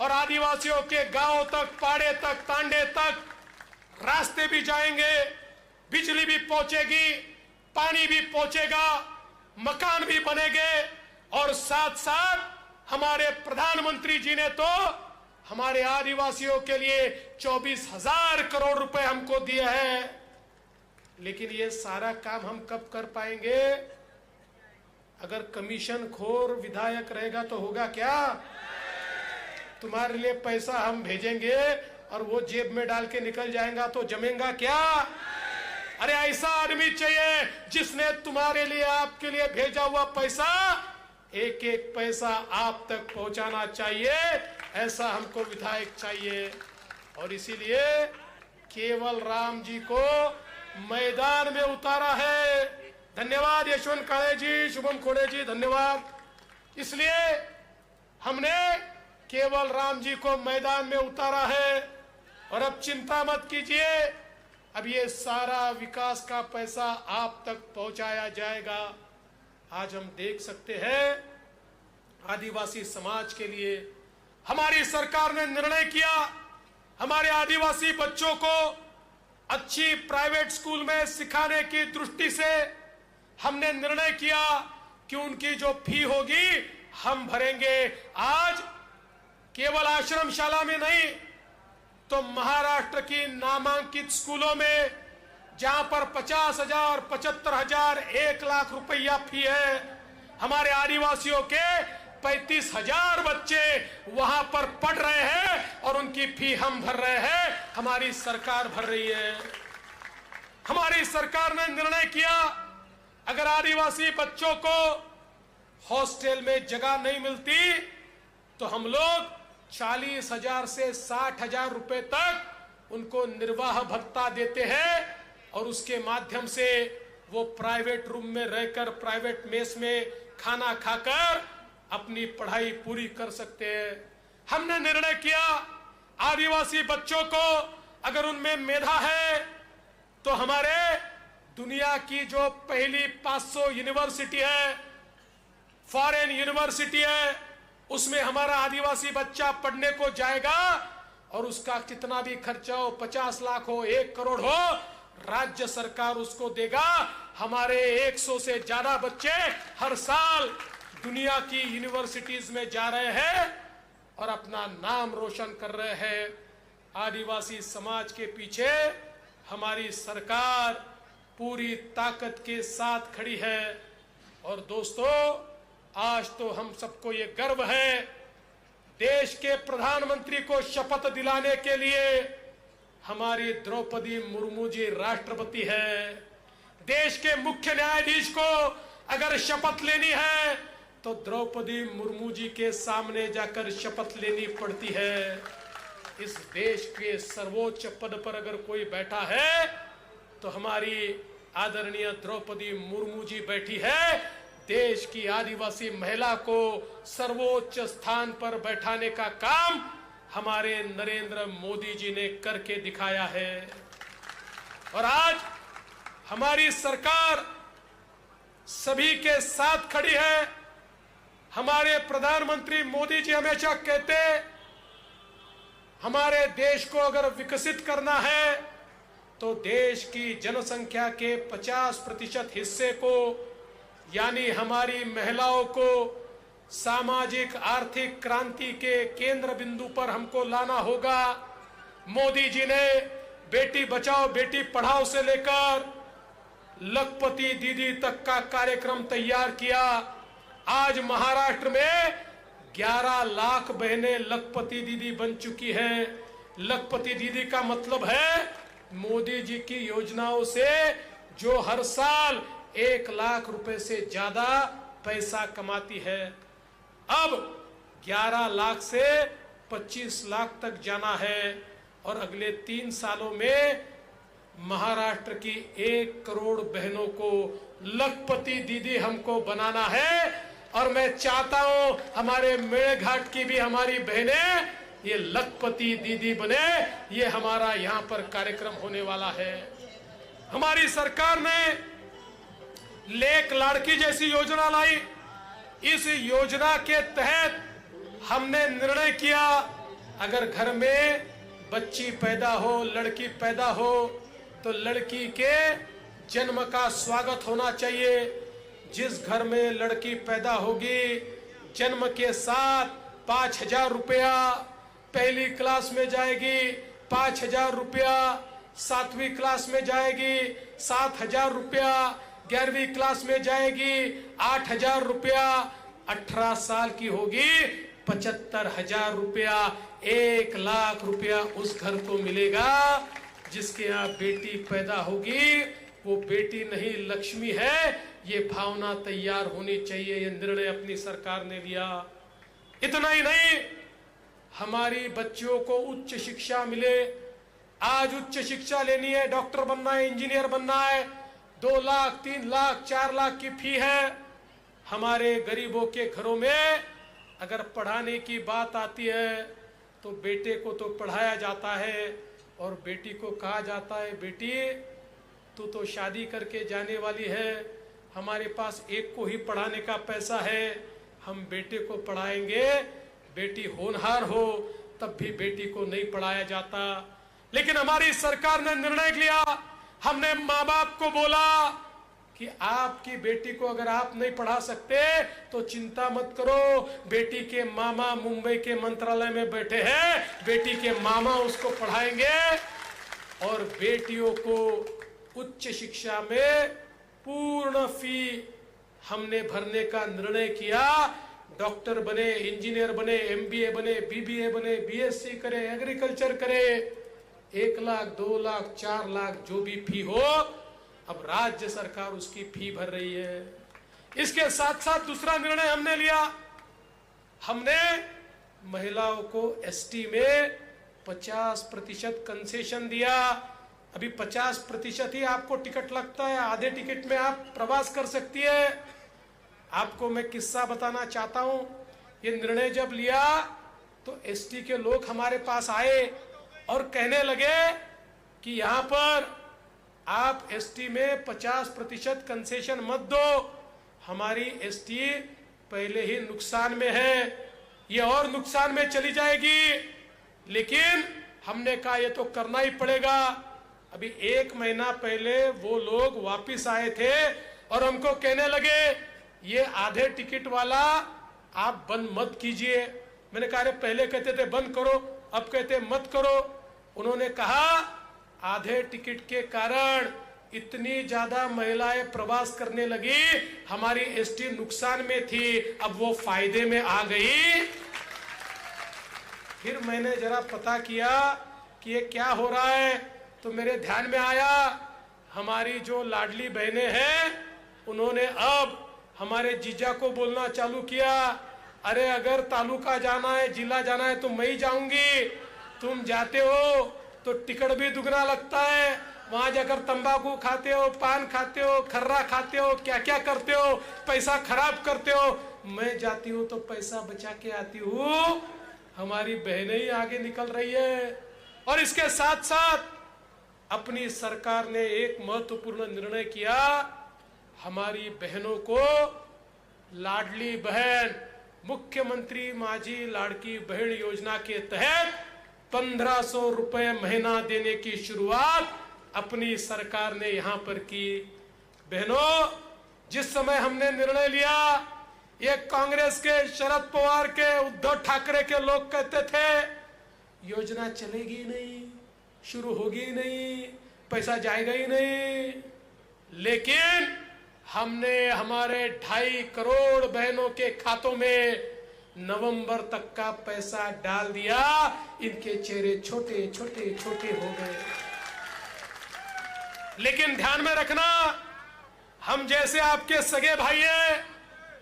और आदिवासियों के गांव तक, पाड़े तक, तांडे तक रास्ते भी जाएंगे, बिजली भी पहुंचेगी, पानी भी पहुंचेगा, मकान भी बनेंगे। और साथ साथ हमारे प्रधानमंत्री जी ने तो हमारे आदिवासियों के लिए 24,000 करोड़ रुपए हमको दिए हैं। लेकिन ये सारा काम हम कब कर पाएंगे? अगर कमीशन खोर विधायक रहेगा तो होगा क्या? तुम्हारे लिए पैसा हम भेजेंगे और वो जेब में डाल के निकल जाएगा तो जमेगा क्या? अरे ऐसा आदमी चाहिए जिसने तुम्हारे लिए, आपके लिए भेजा हुआ पैसा एक एक पैसा आप तक पहुंचाना चाहिए। ऐसा हमको विधायक चाहिए। और इसीलिए केवल राम जी को मैदान में उतारा है। धन्यवाद यशवंत काळे जी, शुभम खोड़े जी, धन्यवाद। इसलिए हमने केवल राम जी को मैदान में उतारा है। और अब चिंता मत कीजिए, अब ये सारा विकास का पैसा आप तक पहुंचाया जाएगा। आज हम देख सकते हैं आदिवासी समाज के लिए हमारी सरकार ने निर्णय किया, हमारे आदिवासी बच्चों को अच्छी प्राइवेट स्कूल में सिखाने की दृष्टि से हमने निर्णय किया कि उनकी जो फी होगी हम भरेंगे। आज केवल आश्रमशाला में नहीं तो महाराष्ट्र की नामांकित स्कूलों में जहां पर 50,000, 75,000, 1 लाख रुपया फी है, हमारे आदिवासियों के 35,000 बच्चे वहां पर पढ़ रहे हैं और उनकी फी हम भर रहे हैं, हमारी सरकार भर रही है। हमारी सरकार ने निर्णय किया अगर आदिवासी बच्चों को हॉस्टल में जगह नहीं मिलती तो हम लोग 40,000 से 60,000 रुपए तक उनको निर्वाह भत्ता देते हैं और उसके माध्यम से वो प्राइवेट रूम में रहकर, प्राइवेट मेस में खाना खाकर अपनी पढ़ाई पूरी कर सकते हैं। हमने निर्णय किया आदिवासी बच्चों को अगर उनमें मेधा है तो हमारे दुनिया की जो पहली 500 यूनिवर्सिटी है, फॉरेन यूनिवर्सिटी है, उसमें हमारा आदिवासी बच्चा पढ़ने को जाएगा और उसका कितना भी खर्चा हो, 50 लाख हो, 1 करोड़ हो, राज्य सरकार उसको देगा। हमारे 100 से ज्यादा बच्चे हर साल दुनिया की यूनिवर्सिटीज में जा रहे हैं और अपना नाम रोशन कर रहे हैं। आदिवासी समाज के पीछे हमारी सरकार पूरी ताकत के साथ खड़ी है। और दोस्तों, आज तो हम सबको ये गर्व है, देश के प्रधानमंत्री को शपथ दिलाने के लिए हमारी द्रौपदी मुर्मू जी राष्ट्रपति है। देश के मुख्य न्यायाधीश को अगर शपथ लेनी है तो द्रौपदी मुर्मू जी के सामने जाकर शपथ लेनी पड़ती है। इस देश के सर्वोच्च पद पर अगर कोई बैठा है तो हमारी आदरणीय द्रौपदी मुर्मू जी बैठी है। देश की आदिवासी महिला को सर्वोच्च स्थान पर बैठाने का काम हमारे नरेंद्र मोदी जी ने करके दिखाया है। और आज हमारी सरकार सभी के साथ खड़ी है। हमारे प्रधानमंत्री मोदी जी हमेशा कहते, हमारे देश को अगर विकसित करना है तो देश की जनसंख्या के 50% हिस्से को, यानी हमारी महिलाओं को सामाजिक आर्थिक क्रांति के केंद्र बिंदु पर हमको लाना होगा। मोदी जी ने बेटी बचाओ बेटी पढ़ाओ से लेकर लखपति दीदी तक का कार्यक्रम तैयार किया। आज महाराष्ट्र में 11 लाख बहनें लखपति दीदी बन चुकी हैं। लखपति दीदी का मतलब है मोदी जी की योजनाओं से जो हर साल 1 लाख रुपए से ज्यादा पैसा कमाती है। अब 11 लाख से 25 लाख तक जाना है और अगले 3 सालों में महाराष्ट्र की 1 करोड़ बहनों को लखपति दीदी हमको बनाना है। और मैं चाहता हूं हमारे मेड़घाट की भी हमारी बहनें ये लखपति दीदी बने। ये हमारा यहाँ पर कार्यक्रम होने वाला है। हमारी सरकार ने लेक लाड़की जैसी योजना लाई। इस योजना के तहत हमने निर्णय किया अगर घर में बच्ची पैदा हो, लड़की पैदा हो, तो लड़की के जन्म का स्वागत होना चाहिए। जिस घर में लड़की पैदा होगी, जन्म के साथ 5,000 रुपया, पहली क्लास में जाएगी 5,000 रुपया, 7वीं क्लास में जाएगी 7,000 रुपया, 11वीं क्लास में जाएगी 8,000 रुपया, 18 साल की होगी 75,000 रुपया, 1 लाख रुपया उस घर को मिलेगा जिसके यहाँ बेटी पैदा होगी। वो बेटी नहीं लक्ष्मी है, ये भावना तैयार होनी चाहिए। ये निर्णय अपनी सरकार ने लिया। इतना ही नहीं, हमारी बच्चियों को उच्च शिक्षा मिले। आज उच्च शिक्षा लेनी है, डॉक्टर बनना है, इंजीनियर बनना है, 2 लाख 3 लाख 4 लाख की फी है। हमारे गरीबों के घरों में अगर पढ़ाने की बात आती है तो बेटे को तो पढ़ाया जाता है और बेटी को कहा जाता है, बेटी तू तो शादी करके जाने वाली है, हमारे पास एक को ही पढ़ाने का पैसा है, हम बेटे को पढ़ाएंगे, बेटी होनहार हो तब भी बेटी को नहीं पढ़ाया जाता। लेकिन हमारी सरकार ने निर्णय लिया, हमने माँ बाप को बोला कि आपकी बेटी को अगर आप नहीं पढ़ा सकते तो चिंता मत करो, बेटी के मामा मुंबई के मंत्रालय में बैठे हैं, बेटी के मामा उसको पढ़ाएंगे। और बेटियों को उच्च शिक्षा में पूर्ण फी हमने भरने का निर्णय किया। डॉक्टर बने, इंजीनियर बने, MBA बने, BBA बने, BSc करे, एग्रीकल्चर करे, 1 लाख 2 लाख 4 लाख जो भी फी हो, अब राज्य सरकार उसकी फी भर रही है। इसके साथ साथ दूसरा निर्णय हमने लिया, हमने महिलाओं को ST में 50% कंसेशन दिया। अभी 50% ही आपको टिकट लगता है, आधे टिकट में आप प्रवास कर सकती है। आपको मैं किस्सा बताना चाहता हूं। ये निर्णय जब लिया तो ST के लोग हमारे पास आए और कहने लगे कि यहां पर आप ST में 50% कंसेशन मत दो, हमारी ST पहले ही नुकसान में है, ये और नुकसान में चली जाएगी। लेकिन हमने कहा ये तो करना ही पड़ेगा। अभी 1 महीना पहले वो लोग वापिस आए थे और हमको कहने लगे ये आधे टिकट वाला आप बंद मत कीजिए। मैंने कहा अरे पहले कहते थे बंद करो, अब कहते मत करो। उन्होंने कहा आधे टिकट के कारण इतनी ज्यादा महिलाएं प्रवास करने लगी, हमारी ST नुकसान में थी, अब वो फायदे में आ गई। फिर मैंने जरा पता किया कि ये क्या हो रहा है, तो मेरे ध्यान में आया हमारी जो लाडली बहनें हैं उन्होंने अब हमारे जीजा को बोलना चालू किया, अरे अगर तालुका जाना है, जिला जाना है तो मैं ही जाऊंगी, तुम जाते हो तो टिकट भी दुगना लगता है, वहां जाकर तंबाकू खाते हो, पान खाते हो, खर्रा खाते हो, क्या क्या करते हो, पैसा खराब करते हो, मैं जाती हूँ तो पैसा बचा के आती हूँ। हमारी बहनें ही आगे निकल रही है। और इसके साथ साथ अपनी सरकार ने एक महत्वपूर्ण निर्णय किया, हमारी बहनों को लाडली बहन मुख्यमंत्री माझी लाड़की बहन योजना के तहत 1500 रुपए महीना देने की शुरुआत अपनी सरकार ने यहां पर की। बहनों, जिस समय हमने निर्णय लिया, ये कांग्रेस के, शरद पवार के, उद्धव ठाकरे के लोग कहते थे योजना चलेगी नहीं, शुरू होगी नहीं, पैसा जाएगा ही नहीं। लेकिन हमने हमारे 2.5 करोड़ बहनों के खातों में नवंबर तक का पैसा डाल दिया। इनके चेहरे छोटे छोटे छोटे हो गए। लेकिन ध्यान में रखना, हम जैसे आपके सगे भाई हैं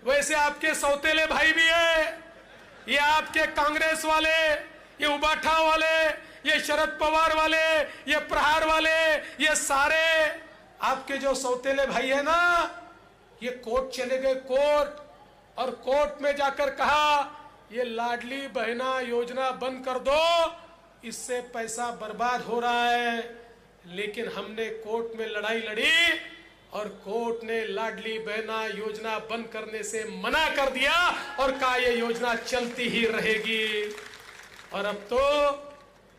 वैसे आपके सौतेले भाई भी हैं। ये आपके कांग्रेस वाले, ये उबाठा वाले, ये शरद पवार वाले, ये प्रहार वाले, ये सारे आपके जो सौतेले भाई है ना, ये कोर्ट चले गए, कोर्ट, और कोर्ट में जाकर कहा ये लाडली बहना योजना बंद कर दो, इससे पैसा बर्बाद हो रहा है। लेकिन हमने कोर्ट में लड़ाई लड़ी और कोर्ट ने लाडली बहना योजना बंद करने से मना कर दिया और कहा ये योजना चलती ही रहेगी। और अब तो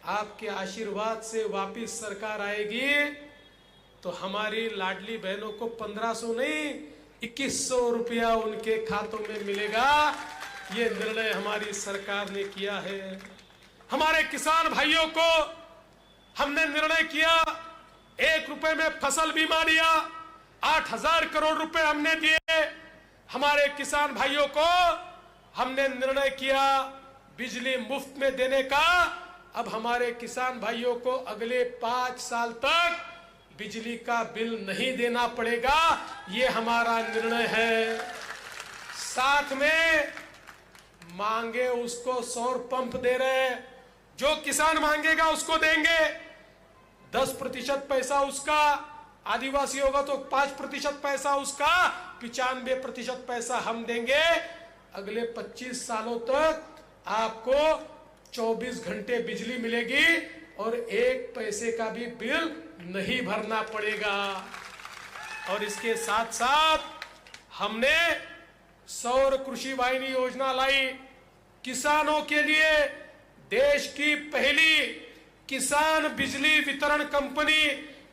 आपके आशीर्वाद से वापिस सरकार आएगी तो हमारी लाडली बहनों को 1500 नहीं 2100 रुपया उनके खातों में मिलेगा। ये निर्णय हमारी सरकार ने किया है। हमारे किसान भाइयों को हमने निर्णय किया, 1 रुपए में फसल बीमा दिया, 8000 करोड़ रुपए हमने दिए। हमारे किसान भाइयों को हमने निर्णय किया बिजली मुफ्त में देने का। अब हमारे किसान भाइयों को अगले 5 साल तक बिजली का बिल नहीं देना पड़ेगा, ये हमारा निर्णय है। साथ में मांगे उसको सौर पंप दे रहे हैं, जो किसान मांगेगा उसको देंगे। 10% पैसा उसका, आदिवासी होगा तो 5% पैसा उसका, 95% पैसा हम देंगे। अगले 25 सालों तक आपको 24 घंटे बिजली मिलेगी और 1 पैसे का भी बिल नहीं भरना पड़ेगा। और इसके साथ साथ हमने सौर कृषि वाहिनी योजना लाई। किसानों के लिए देश की पहली किसान बिजली वितरण कंपनी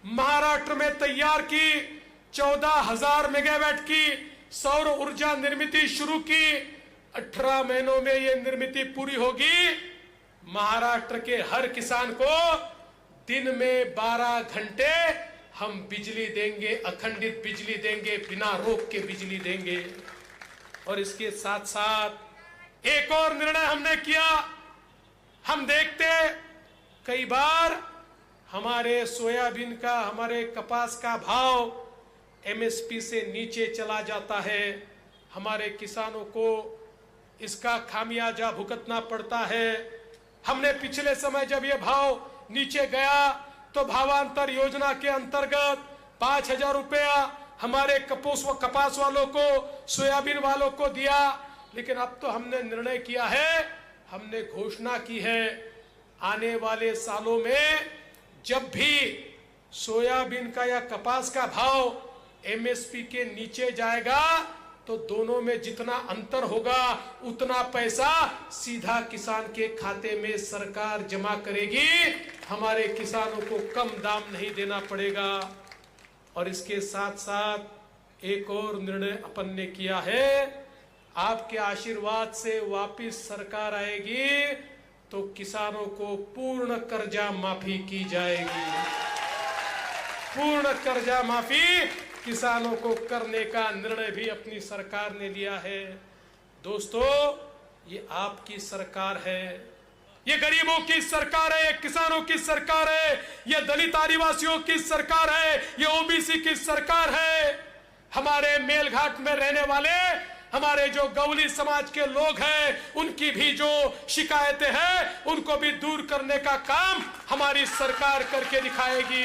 महाराष्ट्र में तैयार की। 14,000 मेगावाट की सौर ऊर्जा निर्मित शुरू की। 18 महीनों में यह निर्मित पूरी होगी। महाराष्ट्र के हर किसान को दिन में 12 घंटे हम बिजली देंगे, अखंडित बिजली देंगे, बिना रोक के बिजली देंगे। और इसके साथ साथ एक और निर्णय हमने किया। हम देखते कई बार हमारे सोयाबीन का, हमारे कपास का भाव एमएसपी से नीचे चला जाता है। हमारे किसानों को इसका खामियाजा भुगतना पड़ता है। हमने पिछले समय जब ये भाव नीचे गया तो भावांतर योजना के अंतर्गत 5,000 रुपया हमारे कपास वालों को, सोयाबीन वालों को दिया। लेकिन अब तो हमने निर्णय किया है, हमने घोषणा की है, आने वाले सालों में जब भी सोयाबीन का या कपास का भाव एमएसपी के नीचे जाएगा तो दोनों में जितना अंतर होगा उतना पैसा सीधा किसान के खाते में सरकार जमा करेगी। हमारे किसानों को कम दाम नहीं देना पड़ेगा। और इसके साथ साथ एक और निर्णय अपन ने किया है, आपके आशीर्वाद से वापिस सरकार आएगी तो किसानों को पूर्ण कर्जा माफी की जाएगी। पूर्ण कर्जा माफी किसानों को करने का निर्णय भी अपनी सरकार ने लिया है। दोस्तों, ये आपकी सरकार है, ये गरीबों की सरकार है, ये किसानों की सरकार है, ये दलित आदिवासियों की सरकार है, ये ओबीसी की सरकार है। हमारे मेलघाट में रहने वाले हमारे जो गौली समाज के लोग हैं, उनकी भी जो शिकायतें हैं उनको भी दूर करने का काम हमारी सरकार करके दिखाएगी।